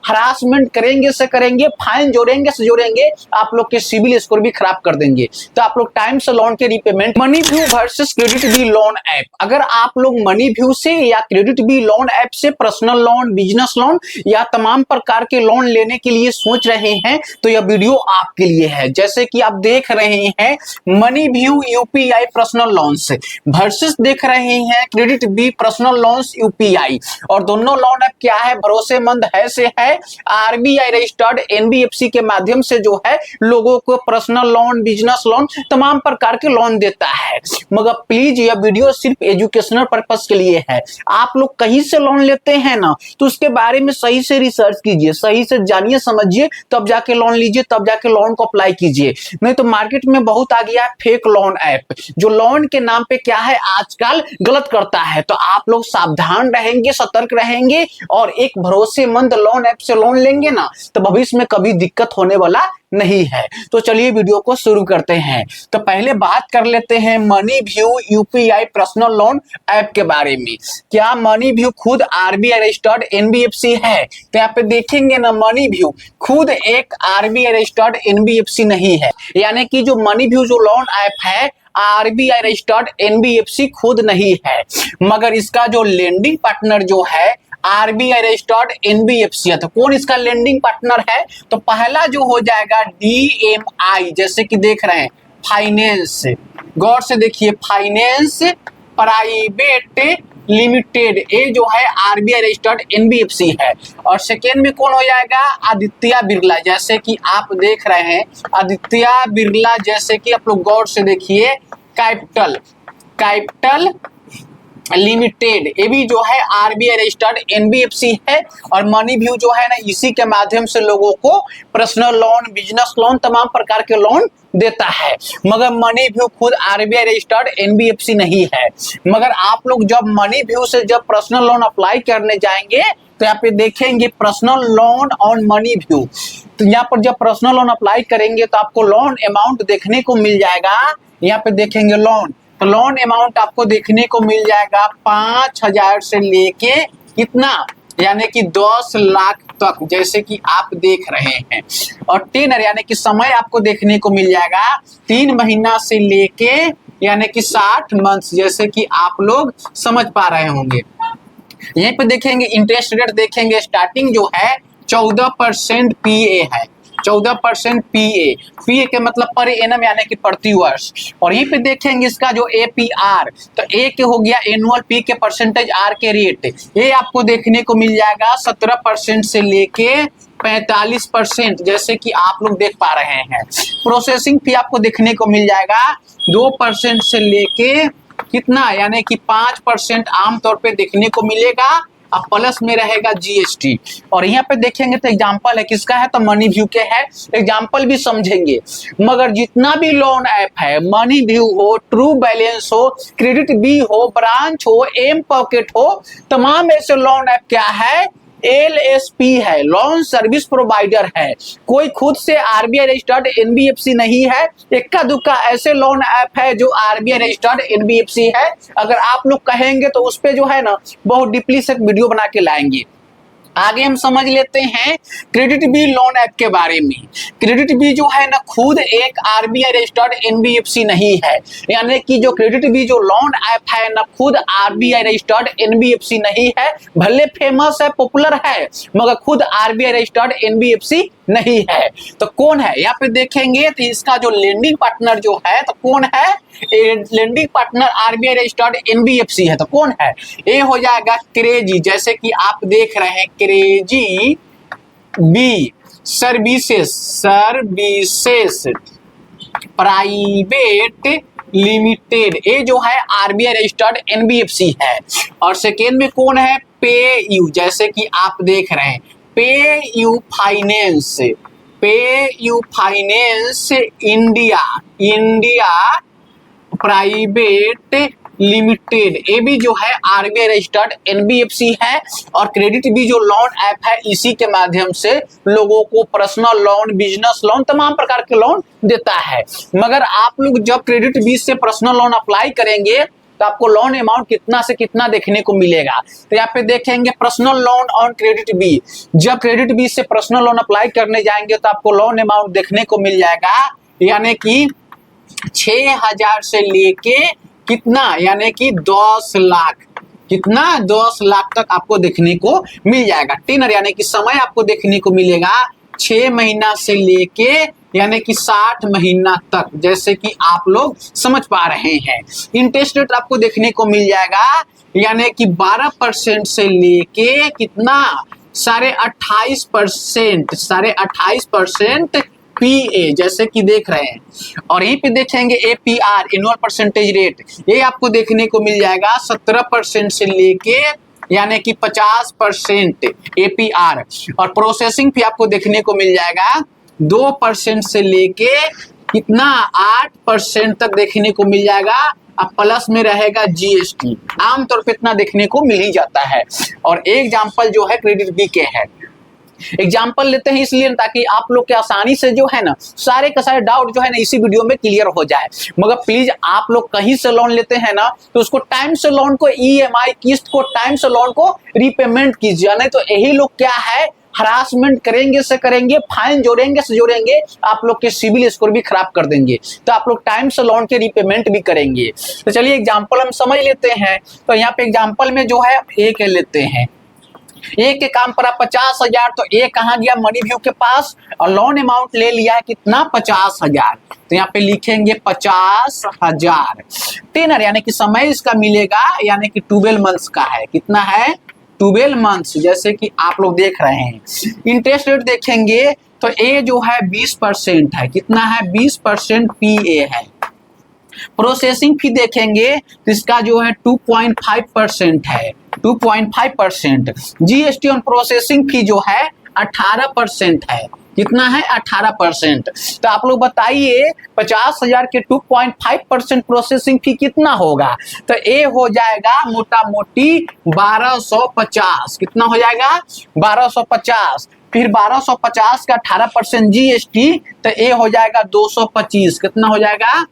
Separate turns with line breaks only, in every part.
Harassment करेंगे से करेंगे, फाइन जोड़ेंगे से जोड़ेंगे, आप लोग के सिविल स्कोर भी खराब कर देंगे। तो आप लोग टाइम से लोन के repayment. Money View versus Credit Bee loan app. अगर आप लोग मनी व्यू से या क्रेडिट बी लोन ऐप से पर्सनल लोन, बिजनेस लोन या तमाम प्रकार के लोन लेने के लिए सोच रहे हैं तो यह वीडियो आपके लिए है। जैसे कि आप देख रहे हैं Money View UPI personal loan से वर्सेस देख रहे हैं Credit Bee personal loans UPI. और दोनों लोन ऐप क्या है, भरोसेमंद है से है, आरबीआई रजिस्टर्ड एनबीएफसी के माध्यम से जो है लोगों को पर्सनल लोन, बिजनेस लोन, तमाम प्रकार के लोन देता है। मगर प्लीज यह वीडियो सिर्फ एजुकेशनल पर्पस के लिए है। आप लोग कहीं से लोन लेते हैं ना तो उसके बारे में सही से रिसर्च कीजिए, सही से जानिए समझिए, तब जाके लोन लीजिए, तब जाके लोन को अप्लाई कीजिए। नहीं तो मार्केट में बहुत आ गया है फेक लोन ऐप जो लोन के नाम पे क्या है आजकल गलत करता है। तो आप लोग सावधान रहेंगे, सतर्क रहेंगे और एक भरोसेमंद लोन ऐप से लोन लेंगे ना तो भविष्य में कभी दिक्कत होने वाला नहीं है। तो चलिए वीडियो को शुरू करते हैं। तो पहले बात कर लेते हैं Money View UPI personal loan app के बारे में। क्या मनी व्यू खुद आरबीआई रजिस्टर्ड एनबीएफसी है? तो यहाँ पे देखेंगे ना मनी व्यू खुद एक आरबीआई रजिस्टर्ड एनबीएफसी नहीं है। यानी कि जो मनी व्यू जो लोन ऐप है आरबीआई रजिस्टर्ड एनबीएफसी खुद नहीं है, मगर इसका जो लेंडिंग पार्टनर जो है आरबीआई रजिस्टर्ड एनबीएफसी है। तो कौन इसका लेंडिंग पार्टनर है? तो पहला जो हो जाएगा डीएमआई, जैसे कि देख रहे हैं फाइनेंस, गौर से देखिए फाइनेंस प्राइवेट लिमिटेड, ये जो है आरबीआई रजिस्टर्ड एनबीएफसी है। और सेकेंड में कौन हो जाएगा? आदित्य बिरला, जैसे कि आप देख रहे हैं आदित्य बिरला, जैसे कि आप लोग गौर से देखिए कैपिटल लिमिटेड, ये भी जो है आरबीआई रजिस्टर्ड एनबीएफसी है। और मनी व्यू जो है ना इसी के माध्यम से लोगों को पर्सनल लोन, बिजनेस लोन, तमाम प्रकार के लोन देता है। मगर मनी व्यू खुद आरबीआई रजिस्टर्ड एनबीएफसी नहीं है। मगर आप लोग जब मनी व्यू से जब पर्सनल लोन अप्लाई करने जाएंगे तो यहाँ पे देखेंगे personal loan on money view. तो यहाँ पर जब पर्सनल लोन अप्लाई करेंगे तो आपको लोन अमाउंट देखने को मिल जाएगा। यहाँ पे देखेंगे लोन, तो लोन अमाउंट आपको देखने को मिल जाएगा 5,000 से लेके कितना, यानी कि 10 लाख तक, जैसे कि आप देख रहे हैं। और 10 यानी कि समय आपको देखने को मिल जाएगा 3 महीना से लेके यानी कि 60 मंथ्स, जैसे कि आप लोग समझ पा रहे होंगे। यहीं पे देखेंगे इंटरेस्ट रेट, देखेंगे स्टार्टिंग जो है 14% पीए है, 14% पीए। पीए के मतलब पर एनम यानी कि प्रति वर्ष। और यहीं पे देखेंगे इसका जो एपीआर, तो ए के हो गया एनुअल, पी के परसेंटेज, आर के रेट, ये आपको देखने को मिल जाएगा 17% से लेके 45%, जैसे कि आप लोग देख पा रहे हैं। प्रोसेसिंग फी आपको देखने को मिल जाएगा 2% से लेके कितना, यानी कि 5% आमतौर पे देखने को मिलेगा। अब प्लस में रहेगा जीएसटी। और यहाँ पे देखेंगे तो एग्जांपल है किसका है, तो मनी व्यू के है, एग्जांपल भी समझेंगे। मगर जितना भी लोन ऐप है, मनी व्यू हो, ट्रू बैलेंस हो, क्रेडिट बी हो, ब्रांच हो, एम पॉकेट हो, तमाम ऐसे लोन ऐप क्या है एलएसपी है, लोन सर्विस प्रोवाइडर है। कोई खुद से आरबीआई रजिस्टर्ड एनबीएफसी नहीं है। इक्का दुक्का ऐसे लोन ऐप है जो आरबीआई रजिस्टर्ड एनबीएफसी है। अगर आप लोग कहेंगे तो उस पे जो है ना बहुत डीपली से वीडियो बना के लाएंगे। आगे हम समझ लेते हैं क्रेडिट बी लोन ऐप के बारे में। क्रेडिट बी जो है ना खुद एक आरबीआई रजिस्टर्ड एनबीएफसी नहीं है। यानी कि जो क्रेडिट बी जो लोन ऐप है ना खुद आरबीआई रजिस्टर्ड एनबीएफसी नहीं है। भले फेमस है, पॉपुलर है, मगर खुद आरबीआई रजिस्टर्ड एनबीएफसी नहीं है। तो कौन है यहाँ पे देखेंगे तो इसका जो लेंडिंग पार्टनर जो है तो कौन है, lending partner RBI registered NBFC है। तो कौन है, ये हो जाएगा क्रेजी, जैसे कि आप देख रहे हैं KrazyBee services private limited, ये जो है आरबीआई रजिस्टर्ड एनबीएफसी है। और सेकेंड में कौन है, पे यू, जैसे कि आप देख रहे हैं पे you finance India private limited, ये भी जो है आरबीआई रजिस्टर्ड एनबीएफसी है। और क्रेडिट भी जो लोन ऐप है इसी के माध्यम से लोगों को पर्सनल लोन, बिजनेस लोन, तमाम प्रकार के लोन देता है। मगर आप लोग जब क्रेडिट बी से पर्सनल लोन अप्लाई करेंगे तो आपको लोन अमाउंट कितना से कितना देखने को मिलेगा। तो यहाँ पे देखेंगे personal loan on Credit Bee, जब क्रेडिट बी से पर्सनल लोन अप्लाई करने जाएंगे तो आपको लोन अमाउंट देखने को मिल जाएगा, यानी कि 6,000 से लेके कितना, यानी कि 10 लाख, कितना 10 लाख तक आपको देखने को मिल जाएगा। टेनर यानी कि समय आपको देखने को मिलेगा 6 महीना से लेके यानी कि 60 महीना तक, जैसे कि आप लोग समझ पा रहे हैं। इंटरेस्ट रेट आपको देखने को मिल जाएगा यानी कि 12% से लेके कितना 28.5%, 28.5% PA, जैसे कि देख रहे हैं। और यहीं पे देखेंगे APR एनुअल परसेंटेज रेट, ये आपको देखने को मिल जाएगा 17% से लेके यानी कि 50% APR। और प्रोसेसिंग फी आपको देखने को मिल जाएगा 2% से लेके कितना 8% तक देखने को मिल जाएगा। अब प्लस में रहेगा GST, आमतौर पे इतना देखने को मिल ही जाता है। और एग्जाम्पल जो है क्रेडिट बी के है, एग्जाम्पल लेते हैं इसलिए ताकि आप लोग के आसानी से जो है ना सारे का सारे डाउट जो है ना इसी वीडियो में क्लियर हो जाए। मगर प्लीज आप लोग कहीं से लोन लेते हैं ना तो उसको टाइम से लोन को EMI किस्त को टाइम से लोन को रीपेमेंट कीजिए, नहीं तो यही लोग क्या है हरासमेंट करेंगे से करेंगे, फाइन जोड़ेंगे से जोड़ेंगे, आप लोग के सिविल स्कोर भी खराब कर देंगे। तो आप लोग टाइम से लोन के रीपेमेंट भी करेंगे। तो चलिए एग्जाम्पल हम समझ लेते हैं। तो यहाँ पे एग्जाम्पल में जो है ए के लेते हैं, ए के काम पर 50,000, तो ए कहाँ गया मनी व्यू के पास और लोन अमाउंट ले लिया है कितना 50,000। तो यहाँ पे लिखेंगे 50,000। टेनर यानी कि समय इसका मिलेगा यानी कि 12 मंथ्स का है, कितना है 12 मंथ्स, जैसे कि आप लोग देख रहे हैं। इंटरेस्ट रेट देखेंगे तो ए जो है 20% है, कितना है 20% PA है। प्रोसेसिंग फी देखेंगे तो इसका जो है 2.5% है, 2.5%। GST ऑन प्रोसेसिंग फी जो है 18% है, कितना है 18%। तो आप लोग बताइए 50,000 के 2.5% प्रोसेसिंग फी कितना होगा। तो ए हो जाएगा मोटा मोटी 1250, कितना हो जाएगा 1250। फिर 1250 का 18% GST, तो ए हो जाएगा 225, कितना हो जाएगा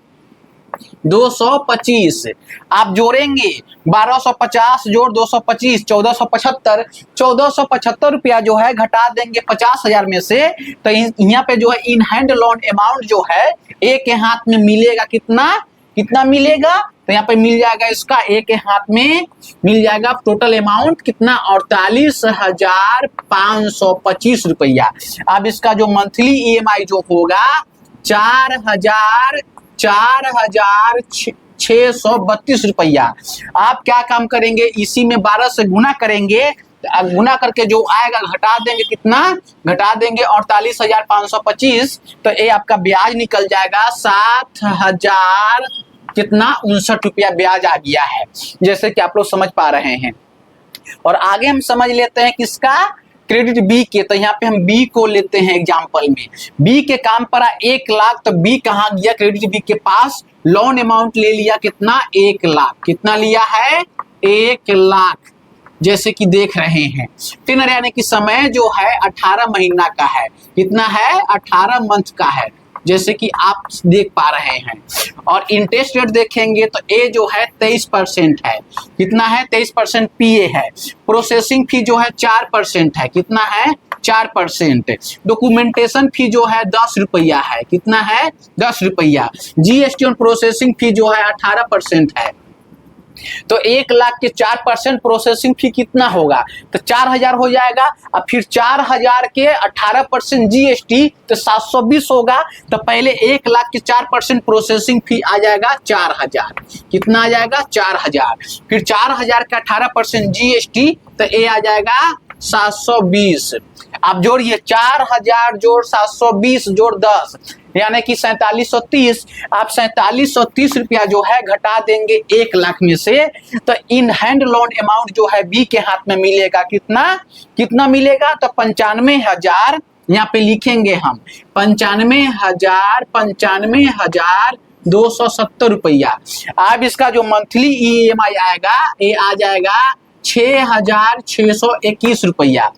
225। आप जोड़ेंगे 1250 जोड़ 225 1475, 1475 रुपया जो है घटा देंगे 50,000 में से। तो यहाँ पे जो है इन हैंड लोन अमाउंट जो है ए के हाथ में मिलेगा, कितना कितना मिलेगा। तो यहाँ पे मिल जाएगा इसका ए के हाथ में मिल जाएगा टोटल अमाउंट कितना 48,525 रुपया। अब इसका जो मंथली EMI जो होगा 4,632 रुपया। आप क्या काम करेंगे इसी में 12 से गुना करेंगे, गुना करके जो आएगा घटा देंगे, कितना घटा देंगे 48,525। तो ये आपका ब्याज निकल जाएगा 7,000 कितना 59 रुपया ब्याज आ गया है, जैसे कि आप लोग समझ पा रहे हैं। और आगे हम समझ लेते हैं किसका क्रेडिट बी के। तो यहाँ पे हम बी को लेते हैं एग्जाम्पल में। बी के काम पर 1 लाख, तो बी कहाँ गया क्रेडिट बी के पास लोन अमाउंट ले लिया कितना 1 लाख, कितना लिया है 1 लाख, जैसे कि देख रहे हैं। टेनर यानी कि समय जो है 18 महीना का है, कितना है 18 मंथ का है, जैसे कि आप देख पा रहे हैं। और इंटरेस्ट रेट देखेंगे तो ए जो है 23% है, कितना है 23% PA है। प्रोसेसिंग फी जो है 4% है, कितना है 4%। डॉक्यूमेंटेशन फी जो है 10 रुपया है, कितना है 10 रुपया। GST ऑन प्रोसेसिंग फी जो है 18% है। तो 1 लाख के 4% प्रोसेसिंग फी कितना होगा, तो 4,000 हो जाएगा। अब फिर 4,000 के 18% GST तो 720 होगा। तो पहले 1 लाख के 4% प्रोसेसिंग फी आ जाएगा 4,000, कितना आ जाएगा 4,000। फिर 4,000 का 18% GST तो ये आ जाएगा 720। आप जोड़िए 4,000 जोड़ 720 जोड़ 10 यानी कि 4730। आप 4730 रुपया जो है घटा देंगे 1 लाख में से। तो इन हैंड लोन अमाउंट जो है बी के हाथ में मिलेगा, कितना कितना मिलेगा, तो 95,000 यहाँ पे लिखेंगे हम 95,270 रुपया। अब इसका जो मंथली EMI आएगा ये आ जाएगा 6,621 रुपया।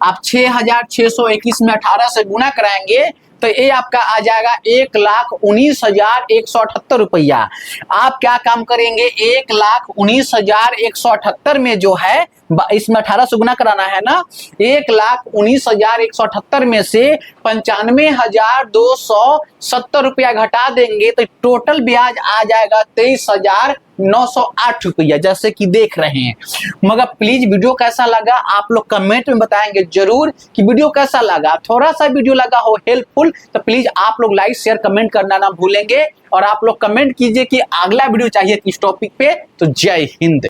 आप 6,621 में 18 से गुना कराएंगे तो ये आपका आ जाएगा 1,19,178 रुपया। आप क्या काम करेंगे, 1,19,178 में जो है इसमें 18 से गुना कराना है ना, 1,19,178 में से 95,270 रुपया घटा देंगे तो टोटल ब्याज आ जाएगा 23,908 रुपया, जैसे कि देख रहे हैं। मगर प्लीज वीडियो कैसा लगा आप लोग कमेंट में बताएंगे जरूर कि वीडियो कैसा लगा। थोड़ा सा वीडियो लगा हो हेल्पफुल तो प्लीज आप लोग लाइक शेयर कमेंट करना ना भूलेंगे, और आप लोग कमेंट कीजिए कि अगला वीडियो चाहिए किस टॉपिक पे। तो जय हिंद।